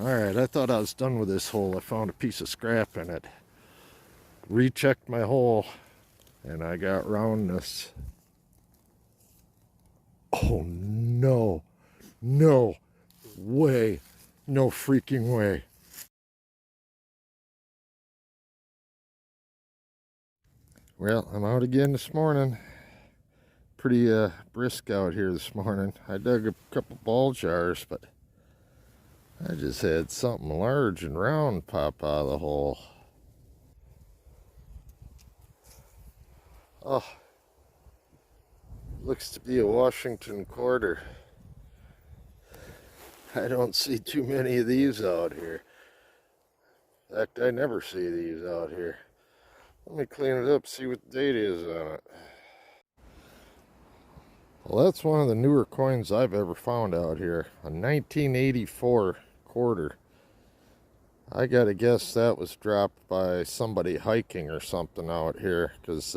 Alright, I thought I was done with this hole. I found a piece of scrap in it. Rechecked my hole, and I got roundness. Oh no, no way, no freaking way. Well, I'm out again this morning. Pretty brisk out here this morning. I dug a couple ball jars, but I just had something large and round pop out of the hole. Oh, looks to be a Washington quarter. I don't see too many of these out here. In fact, I never see these out here. Let me clean it up, see what the date is on it. Well, that's one of the newer coins I've ever found out here. A 1984 quarter. I gotta guess that was dropped by somebody hiking or something out here, because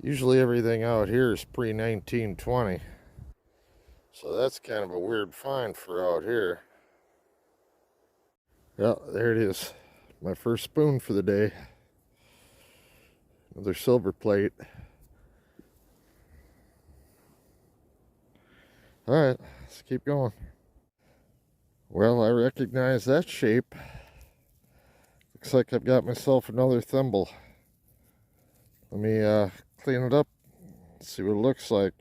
usually everything out here is pre-1920. So that's kind of a weird find for out here. Yeah, there it is. My first spoon for the day. Another silver plate. Alright, let's keep going. Well, I recognize that shape. Looks like I've got myself another thimble. Let me clean it up, see what it looks like.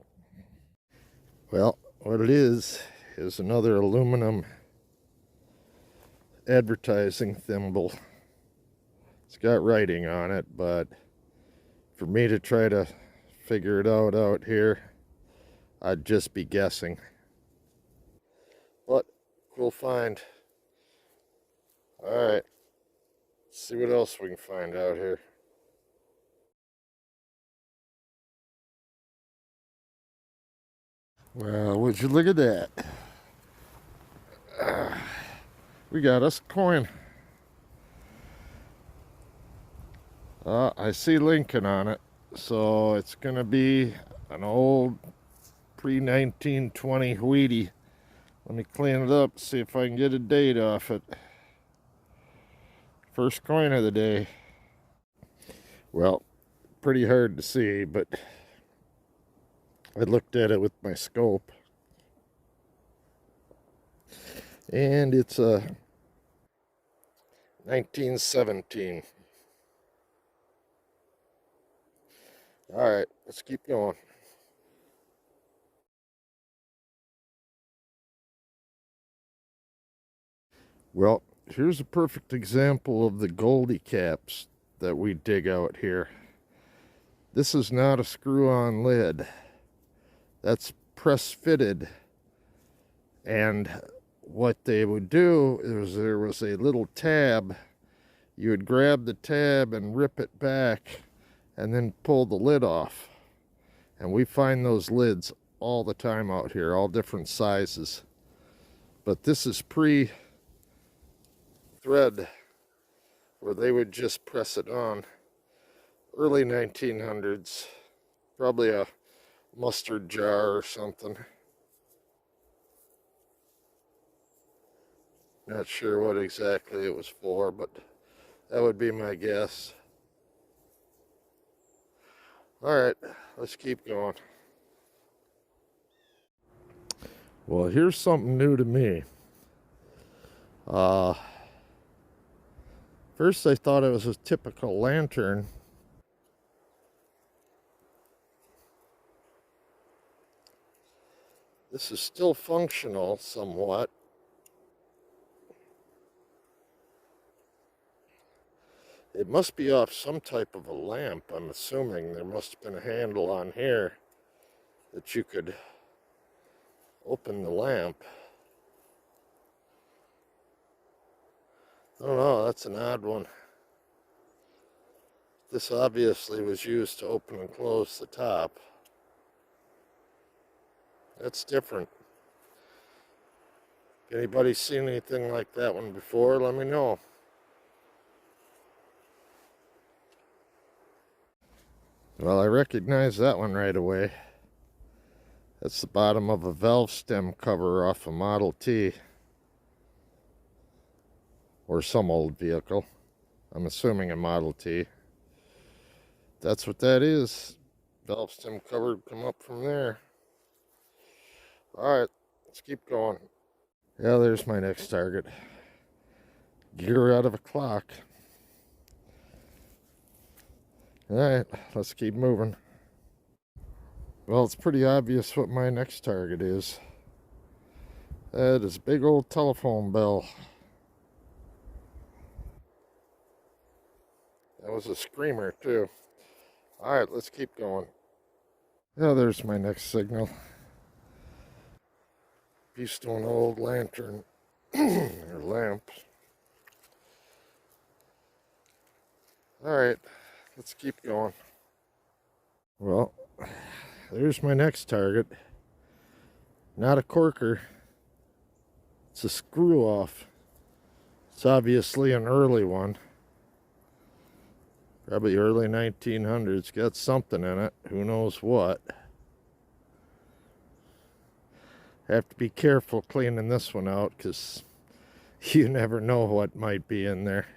Well, what it is another aluminum advertising thimble. It's got writing on it, but for me to try to figure it out here, I'd just be guessing. But cool find. Alright, let's see what else we can find out here. Well, would you look at that? We got us a coin. I see Lincoln on it, so it's gonna be an old pre-1920 Wheatie. Let me clean it up, see if I can get a date off it. First coin of the day. Well, pretty hard to see, but I looked at it with my scope. And it's a 1917. Alright, let's keep going. Well, here's a perfect example of the Goldie caps that we dig out here. This is not a screw-on lid. That's press fitted. And what they would do is there was a little tab. You would grab the tab and rip it back and then pull the lid off. And we find those lids all the time out here, all different sizes. But this is pre-thread, where they would just press it on. Early 1900s, probably a mustard jar or something. Not sure what exactly it was for, but that would be my guess. Alright, let's keep going. Well, here's something new to me. First I thought it was a typical lantern. This is still functional somewhat. It must be off some type of a lamp, I'm assuming. There must have been a handle on here that you could open the lamp. I don't know, that's an odd one. This obviously was used to open and close the top. That's different. Anybody seen anything like that one before? Let me know. Well, I recognize that one right away. That's the bottom of a valve stem cover off a Model T. or some old vehicle. I'm assuming a Model T. That's what that is. Valve stem cover come up from there. All right, let's keep going. Yeah, there's my next target. Gear out of a clock. All right, let's keep moving. Well, it's pretty obvious what my next target is. That is a big old telephone bell. That was a screamer too. All right, let's keep going. Yeah, there's my next signal. Piece to an old lantern or lamp. All right, let's keep going. Well, there's my next target. Not a corker. It's a screw off. It's obviously an early one. Probably early 1900s. Got something in it. Who knows what. Have to be careful cleaning this one out because you never know what might be in there.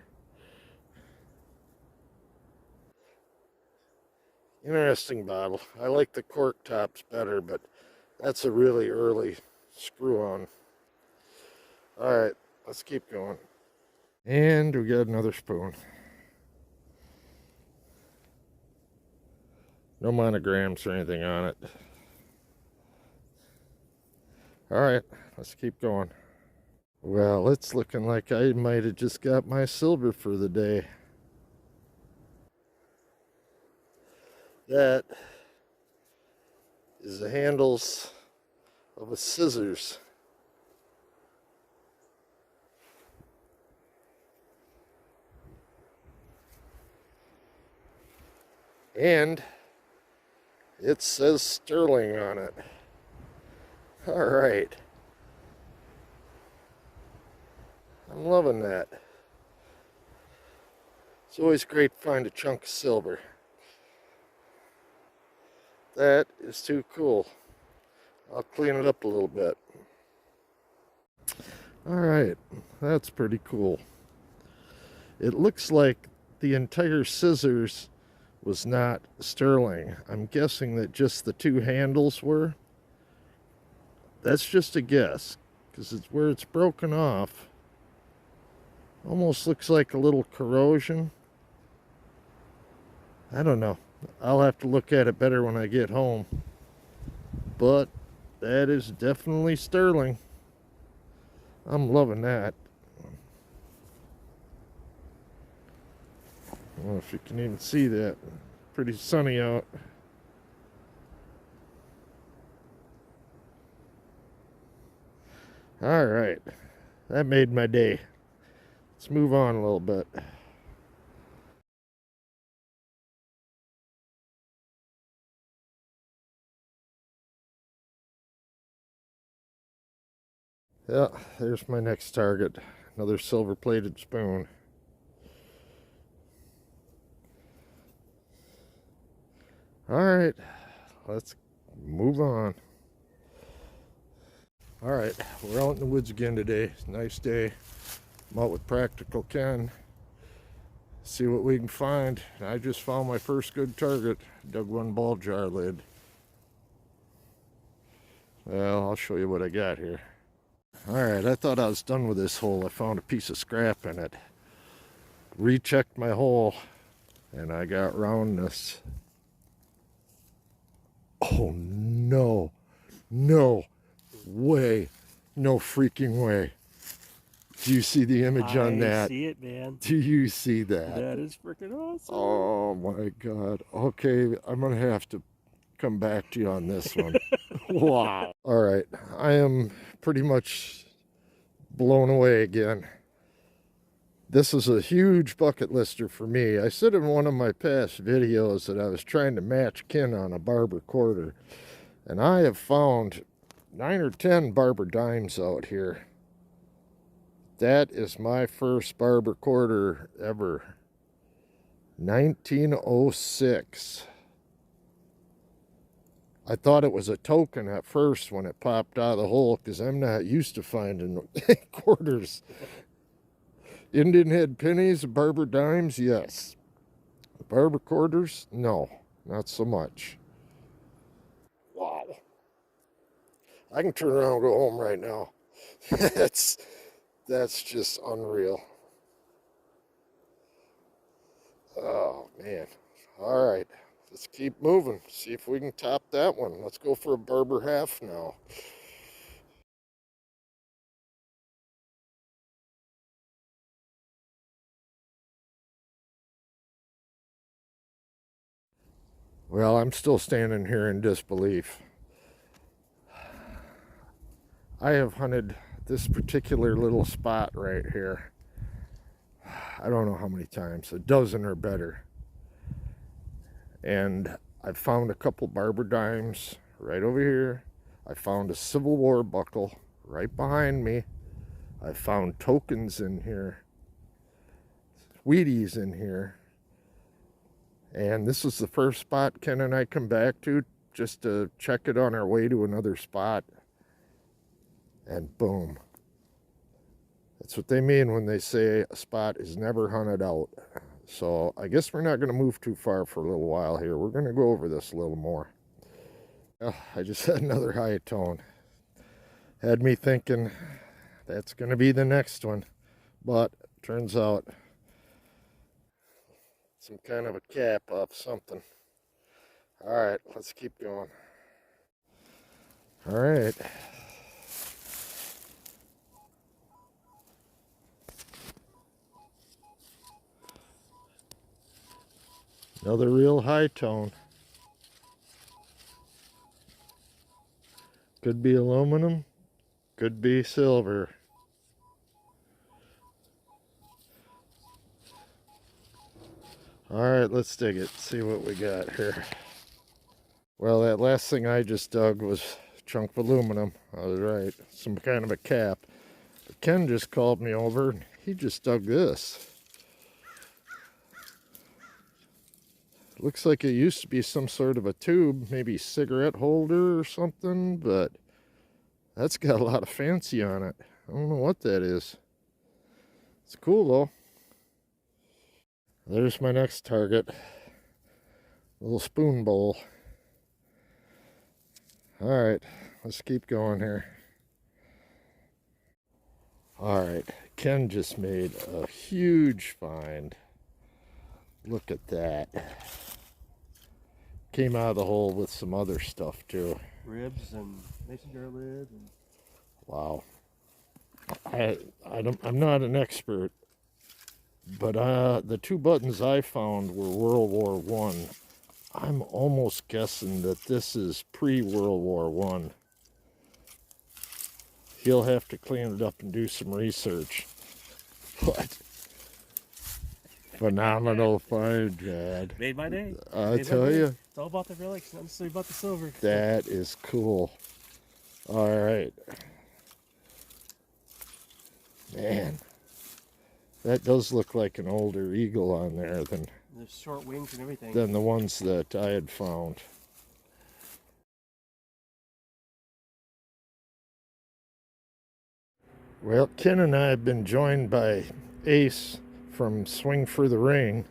Interesting bottle. I like the cork tops better, but that's a really early screw on. All right, let's keep going. And we got another spoon. No monograms or anything on it. All right, let's keep going. Well, it's looking like I might have just got my silver for the day. That is the handles of a scissors. And it says sterling on it. All right. I'm loving that. It's always great to find a chunk of silver. That is too cool. I'll clean it up a little bit. All right, that's pretty cool. It looks like the entire scissors was not sterling. I'm guessing that just the two handles were. That's just a guess, because it's where it's broken off. Almost looks like a little corrosion. I don't know. I'll have to look at it better when I get home. But that is definitely sterling. I'm loving that. I don't know if you can even see that. Pretty sunny out. All right. That made my day. Let's move on a little bit. Yeah, there's my next target. Another silver-plated spoon. All right, let's move on. All right, we're out in the woods again today. It's a nice day. I'm out with Practical Ken. See what we can find. I just found my first good target. Dug one ball jar lid. Well, I'll show you what I got here. All right, I thought I was done with this hole. I found a piece of scrap in it. Rechecked my hole, and I got roundness. Oh, no. No way. No freaking way. Do you see the image on that? I see it, man. Do you see that? That is freaking awesome. Oh, my God. Okay, I'm going to have to come back to you on this one. Wow. All right, I am pretty much blown away again. This is a huge bucket lister for me. I said in one of my past videos that I was trying to match Ken on a barber quarter, and I have found 9 or 10 barber dimes out here. That is my first barber quarter ever. 1906. I thought it was a token at first when it popped out of the hole because I'm not used to finding quarters. Indian head pennies, barber dimes, yes. Barber quarters, no, not so much. Wow. I can turn around and go home right now. That's just unreal. Oh, man. All right. Let's keep moving. See if we can top that one. Let's go for a barber half now. Well, I'm still standing here in disbelief. I have hunted this particular little spot right here. I don't know how many times, a dozen or better. And I found a couple barber dimes right over here. I found a Civil War buckle right behind me. I found tokens in here, Wheaties in here. And this is the first spot Ken and I come back to just to check it on our way to another spot. And boom. That's what they mean when they say a spot is never hunted out. So I guess we're not going to move too far for a little while here. We're going to go over this a little more. I just had another high tone. Had me thinking that's going to be the next one. But turns out some kind of a cap off something. All right, let's keep going. All right. Another real high tone. Could be aluminum, could be silver. All right, let's dig it, see what we got here. Well, that last thing I just dug was a chunk of aluminum. I was right, some kind of a cap. But Ken just called me over and he just dug this. Looks like it used to be some sort of a tube, maybe cigarette holder or something, but that's got a lot of fancy on it. I don't know what that is. It's cool though. There's my next target. Little spoon bowl. Alright, let's keep going here. Alright, Ken just made a huge find. Look at that. Came out of the hole with some other stuff too. Ribs and mason jar lid. And... Wow. I'm not an expert, but the two buttons I found were World War One. I'm almost guessing that this is pre-World War One. He'll have to clean it up and do some research. But phenomenal find, Dad. Made my day. I tell you. It's all about the relics, not necessarily about the silver. That is cool. All right. Man, that does look like an older eagle on there than There's short wings and everything. than the ones that I had found. Well, Ken and I have been joined by Ace from Swing for the Ring.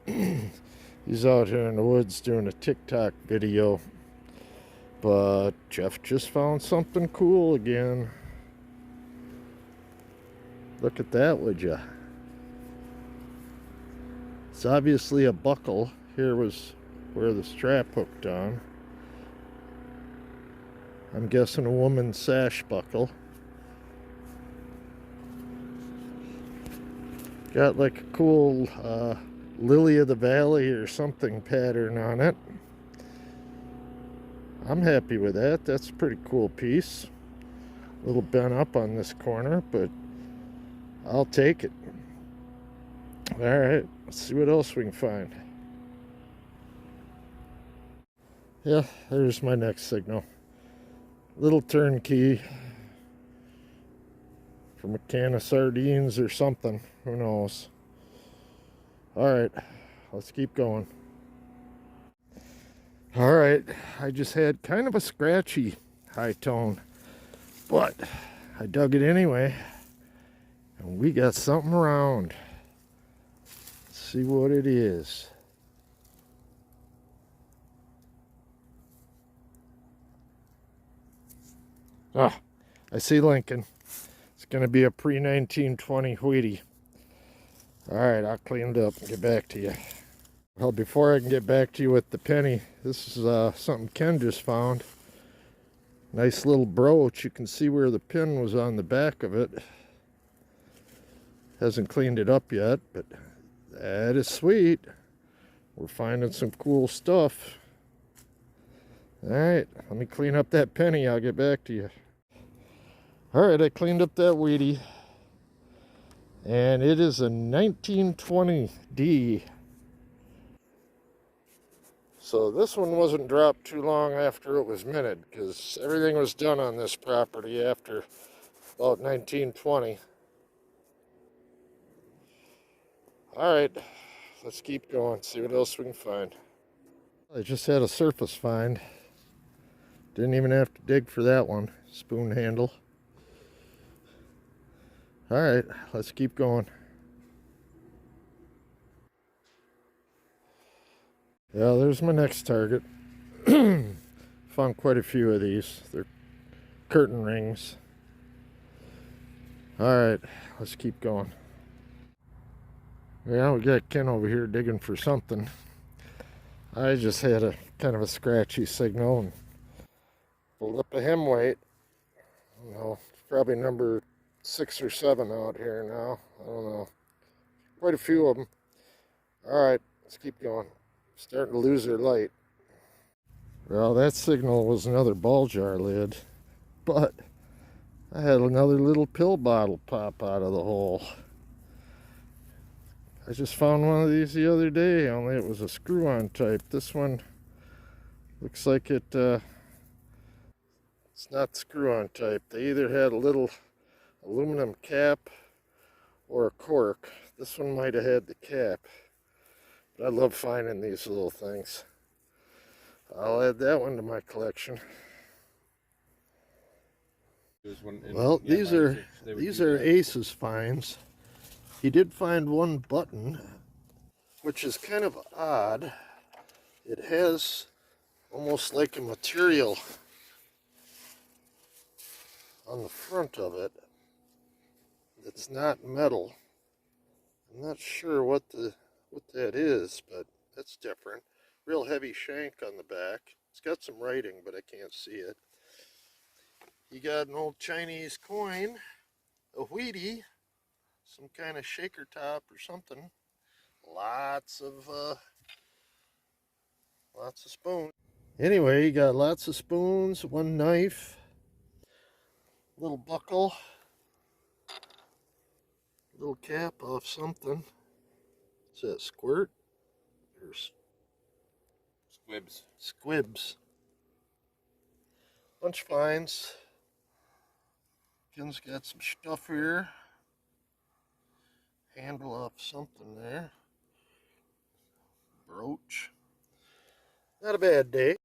He's out here in the woods doing a TikTok video. But Jeff just found something cool again. Look at that, would ya? It's obviously a buckle. Here was where the strap hooked on. I'm guessing a woman's sash buckle. Got like a cool lily of the valley or something pattern on it. I'm happy with that. That's a pretty cool piece. A little bent up on this corner, but I'll take it. All right, let's see what else we can find. Yeah, there's my next signal. Little turnkey from a can of sardines or something. Who knows? All right, let's keep going. All right, I just had kind of a scratchy high tone, but I dug it anyway. And We got something around. Let's see what it is. Ah, I see Lincoln. It's going to be a pre-1920 Wheatie. Alright, I'll clean it up and get back to you. Well, before I can get back to you with the penny, this is something Ken just found. Nice little brooch. You can see where the pin was on the back of it. Hasn't cleaned it up yet, but that is sweet. We're finding some cool stuff. Alright, let me clean up that penny. I'll get back to you. Alright, I cleaned up that Wheatie. And it is a 1920D. So this one wasn't dropped too long after it was minted, because everything was done on this property after about 1920. Alright, let's keep going, see what else we can find. I just had a surface find. Didn't even have to dig for that one. Spoon handle. Alright, let's keep going. Yeah, there's my next target. Found quite a few of these. They're curtain rings. Alright, let's keep going. Yeah, we got Ken over here digging for something. I just had a kind of a scratchy signal and pulled up a hem weight. You know, it's probably number 6 or 7 out here now. I don't know. Quite a few of them. Alright, let's keep going. Starting to lose their light. Well, that signal was another ball jar lid, but I had another little pill bottle pop out of the hole. I just found one of these the other day, only it was a screw-on type. This one looks like it's not screw-on type. They either had a little aluminum cap or a cork. This one might have had the cap. But I love finding these little things. I'll add that one to my collection. Well, these are Ace's finds. He did find one button, which is kind of odd. It has almost like a material on the front of it. It's not metal. I'm not sure what that is, but that's different. Real heavy shank on the back. It's got some writing, but I can't see it. You got an old Chinese coin, a Wheatie, some kind of shaker top or something. Lots of spoons. Anyway, you got lots of spoons, one knife, little buckle, little cap off something. Is that squirt? Or Squibs. Squibs. Bunch of finds. Ken's got some stuff here. Handle off something there. Brooch. Not a bad day.